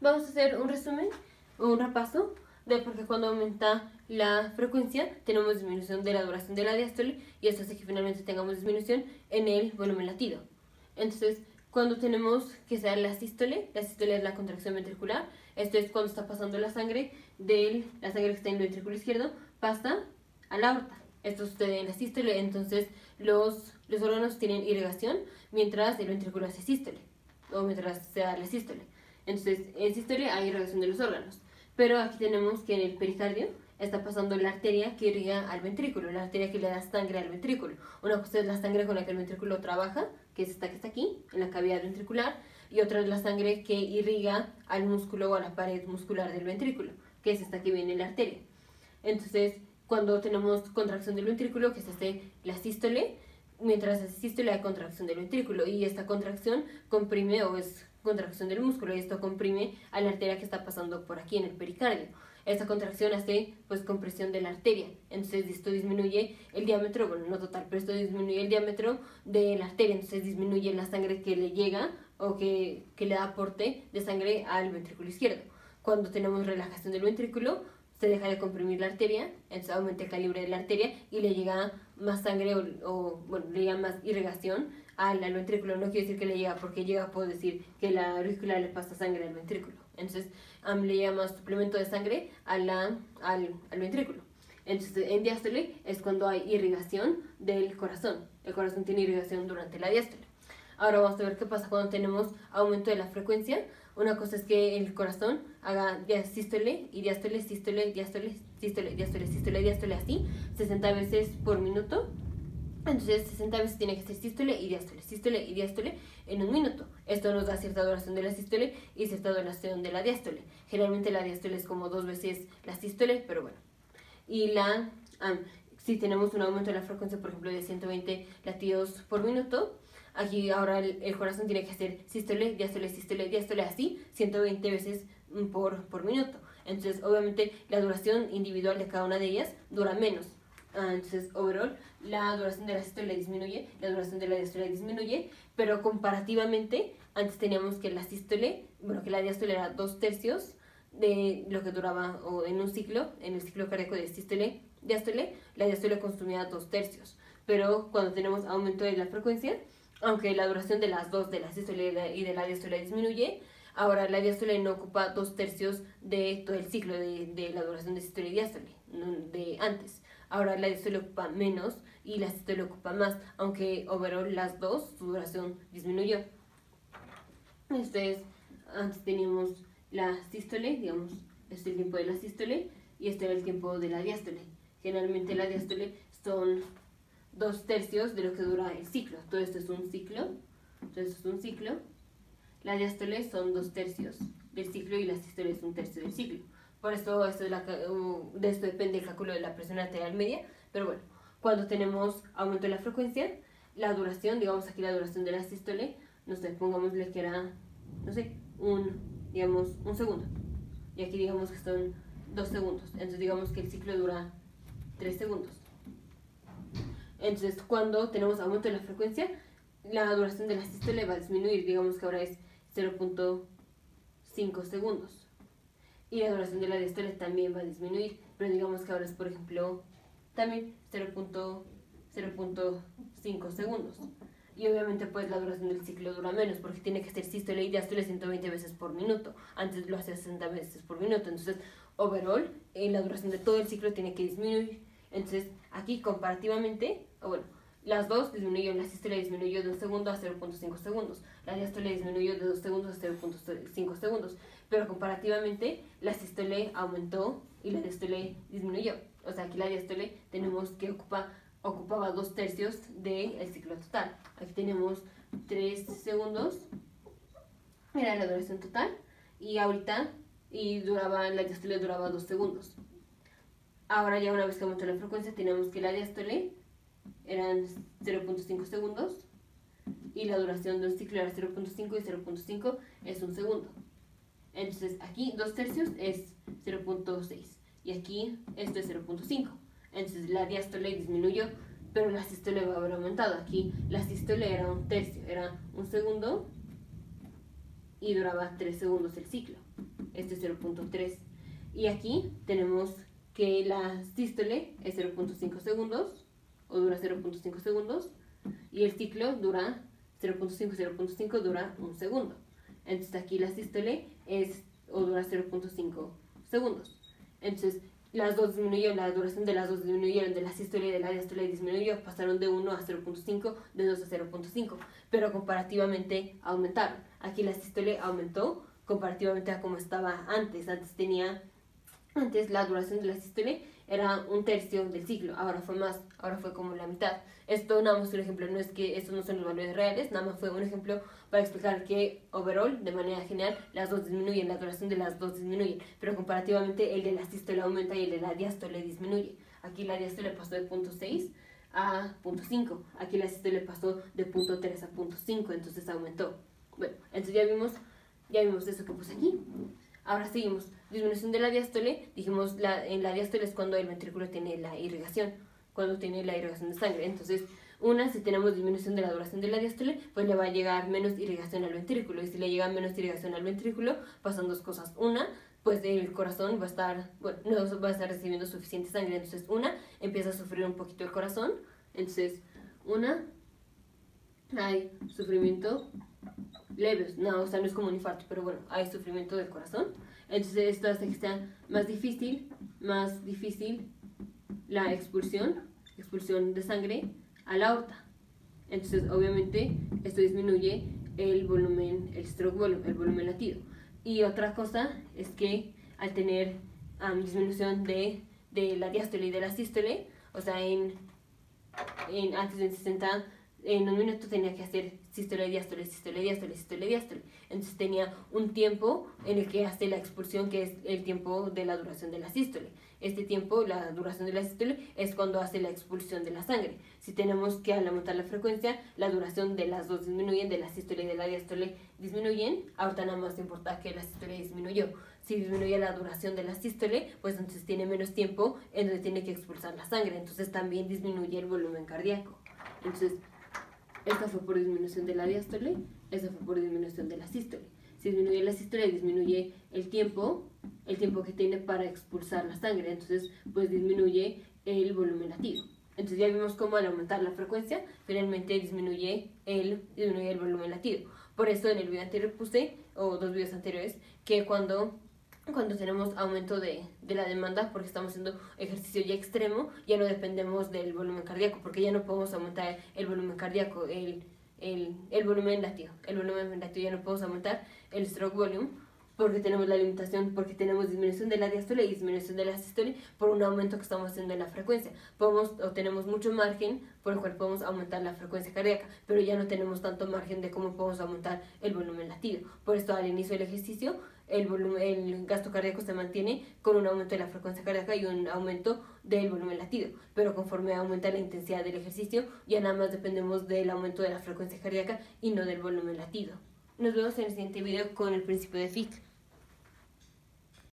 vamos a hacer un resumen, un repaso de por qué cuando aumenta la frecuencia tenemos disminución de la duración de la diástole y esto hace que finalmente tengamos disminución en el volumen latido. Entonces, cuando tenemos que sea la sístole es la contracción ventricular. Esto es cuando está pasando la sangre la sangre que está en el ventrículo izquierdo pasa a la aorta. Esto sucede en la sístole, entonces los órganos tienen irrigación mientras el ventrículo hace sístole o mientras sea la sístole. Entonces, en sístole hay irrigación de los órganos. Pero aquí tenemos que en el pericardio está pasando la arteria que irriga al ventrículo, la arteria que le da sangre al ventrículo. Una cosa es la sangre con la que el ventrículo trabaja, que es esta que está aquí, en la cavidad ventricular, y otra es la sangre que irriga al músculo o a la pared muscular del ventrículo, que es esta que viene en la arteria. Entonces, cuando tenemos contracción del ventrículo, que se hace la sístole, mientras hace sístole hay contracción del ventrículo, y esta contracción comprime o es contracción del músculo, y esto comprime a la arteria que está pasando por aquí en el pericardio. Esta contracción hace pues compresión de la arteria, entonces esto disminuye el diámetro, bueno, no total, pero esto disminuye el diámetro de la arteria, entonces disminuye la sangre que le llega o que le da aporte de sangre al ventrículo izquierdo. Cuando tenemos relajación del ventrículo, se deja de comprimir la arteria, entonces aumenta el calibre de la arteria y le llega más sangre bueno, le llega más irrigación al ventrículo. No quiere decir que le llega, porque llega, puedo decir que la aurícula le pasa sangre al ventrículo. Entonces, le llega más suplemento de sangre al ventrículo. Entonces, en diástole es cuando hay irrigación del corazón. El corazón tiene irrigación durante la diástole. Ahora vamos a ver qué pasa cuando tenemos aumento de la frecuencia. Una cosa es que el corazón haga sístole y diástole, sístole, diástole, sístole, diástole, sístole, diástole, así, 60 veces por minuto. Entonces 60 veces tiene que ser sístole y diástole en un minuto. Esto nos da cierta duración de la sístole y cierta duración de la diástole. Generalmente la diástole es como 2 veces la sístole, pero bueno. Y si tenemos un aumento de la frecuencia, por ejemplo, de 120 latidos por minuto, aquí ahora el corazón tiene que hacer sístole, diástole, así, 120 veces por minuto. Entonces, obviamente, la duración individual de cada una de ellas dura menos. Entonces, overall, la duración de la sístole disminuye, la duración de la diástole disminuye, pero comparativamente, antes teníamos que la diástole era 2/3 de lo que duraba o en un ciclo, en el ciclo cardíaco de sístole, diástole, la diástole consumía 2/3. Pero cuando tenemos aumento de la frecuencia, aunque la duración de las dos, de la sístole y de la diástole disminuye, ahora la diástole no ocupa 2/3 de todo el ciclo de la duración de sístole y diástole de antes. Ahora la diástole ocupa menos y la sístole ocupa más, aunque overall las dos, su duración disminuyó. Entonces, antes teníamos la sístole, digamos, este es el tiempo de la sístole y este era el tiempo de la diástole. Generalmente la diástole son 2/3 de lo que dura el ciclo. Todo esto es un ciclo. La diástole son 2/3 del ciclo y la sístole es 1/3 del ciclo. Por eso de esto depende el cálculo de la presión arterial media. Pero bueno, cuando tenemos aumento de la frecuencia, la duración, digamos aquí la duración de la sístole, no sé, pongámosle que era, no sé, digamos, un segundo. Y aquí digamos que son 2 segundos. Entonces digamos que el ciclo dura 3 segundos. Entonces, cuando tenemos aumento de la frecuencia, la duración de la sístole va a disminuir. Digamos que ahora es 0.5 segundos. Y la duración de la diástole también va a disminuir. Pero digamos que ahora es, por ejemplo, también 0.5 segundos. Y obviamente pues la duración del ciclo dura menos porque tiene que ser sístole y diástole 120 veces por minuto. Antes lo hacía 60 veces por minuto. Entonces, overall, la duración de todo el ciclo tiene que disminuir. Entonces, aquí comparativamente, las dos disminuyó, la sístole disminuyó de 1 segundo a 0.5 segundos, la diástole disminuyó de 2 segundos a 0.5 segundos, pero comparativamente la sístole aumentó y la diástole disminuyó. O sea, aquí la diástole tenemos que ocupaba 2/3 del ciclo total. Aquí tenemos 3 segundos, era la duración total, y ahorita la diástole duraba 2 segundos. Ahora ya una vez que aumentó la frecuencia tenemos que la diástole eran 0.5 segundos y la duración de un ciclo era 0.5 y 0.5 es 1 segundo. Entonces aquí 2/3 es 0.6 y aquí esto es 0.5. Entonces la diástole disminuyó, pero la sístole va a haber aumentado. Aquí la sístole era 1/3, era 1 segundo y duraba 3 segundos el ciclo. este es 0.3. Y aquí tenemos que la sístole es 0.5 segundos, o dura 0.5 segundos, y el ciclo dura 0.5, 0.5 dura 1 segundo. Entonces aquí la sístole dura 0.5 segundos. Entonces las dos disminuyó, la duración de las dos disminuyeron, de la sístole y de la diástole disminuyó, pasaron de 1 a 0.5, de 2 a 0.5, pero comparativamente aumentaron. Aquí la sístole aumentó comparativamente a como estaba antes. Antes la duración de la sístole era 1/3 del ciclo, ahora fue más, ahora fue como la mitad. Esto nada más un ejemplo, no es que estos no son los valores reales, nada más fue un ejemplo para explicar que overall, de manera general, las dos disminuyen, la duración de las dos disminuye, pero comparativamente el de la sístole aumenta y el de la diástole disminuye. Aquí la diástole pasó de 0.6 a 0.5, aquí la sístole pasó de 0.3 a 0.5, entonces aumentó. Bueno, entonces ya vimos eso que puse aquí. Ahora seguimos. Disminución de la diástole. Dijimos, en la diástole es cuando el ventrículo tiene la irrigación, cuando tiene la irrigación de sangre. Entonces, si tenemos disminución de la duración de la diástole, pues le va a llegar menos irrigación al ventrículo. Y si le llega menos irrigación al ventrículo, pasan dos cosas. Pues el corazón va a estar, no va a estar recibiendo suficiente sangre. Entonces, empieza a sufrir un poquito el corazón. Entonces, hay sufrimiento leves, no, o sea, no es como un infarto, pero bueno, hay sufrimiento del corazón. Entonces esto hace que sea más difícil la expulsión de sangre a la aorta. Entonces, obviamente, esto disminuye el volumen, el stroke volume, el volumen latido. Y otra cosa es que al tener disminución de la diástole y de la sístole, o sea, antes de 60, en un minuto tenía que hacer sístole, diástole, sístole, diástole, sístole, diástole. Entonces tenía un tiempo en el que hace la expulsión, que es el tiempo de la duración de la sístole. Este tiempo, la duración de la sístole, es cuando hace la expulsión de la sangre. Si tenemos que al aumentar la frecuencia, la duración de las dos disminuyen, de la sístole y de la diástole disminuyen, ahorita nada más importa que la sístole disminuyó. Si disminuye la duración de la sístole, pues entonces tiene menos tiempo en donde tiene que expulsar la sangre, entonces también disminuye el volumen cardíaco. Entonces, esta fue por disminución de la diástole, esta fue por disminución de la sístole. Si disminuye la sístole, disminuye el tiempo que tiene para expulsar la sangre, entonces pues disminuye el volumen latido. Entonces ya vimos cómo al aumentar la frecuencia, finalmente disminuye el volumen latido. Por eso en el video anterior puse, o dos videos anteriores, que cuando tenemos aumento de la demanda, porque estamos haciendo ejercicio ya extremo, ya no dependemos del volumen cardíaco, porque ya no podemos aumentar el volumen cardíaco, el volumen latido. El volumen latido ya no podemos aumentar el stroke volume, porque tenemos la limitación, porque tenemos disminución de la diástole y disminución de la sístole por un aumento que estamos haciendo en la frecuencia. Tenemos mucho margen por el cual podemos aumentar la frecuencia cardíaca, pero ya no tenemos tanto margen de cómo podemos aumentar el volumen latido. Por esto, al inicio del ejercicio, el gasto cardíaco se mantiene con un aumento de la frecuencia cardíaca y un aumento del volumen latido, pero conforme aumenta la intensidad del ejercicio, ya nada más dependemos del aumento de la frecuencia cardíaca y no del volumen latido. Nos vemos en el siguiente video con el principio de Fick.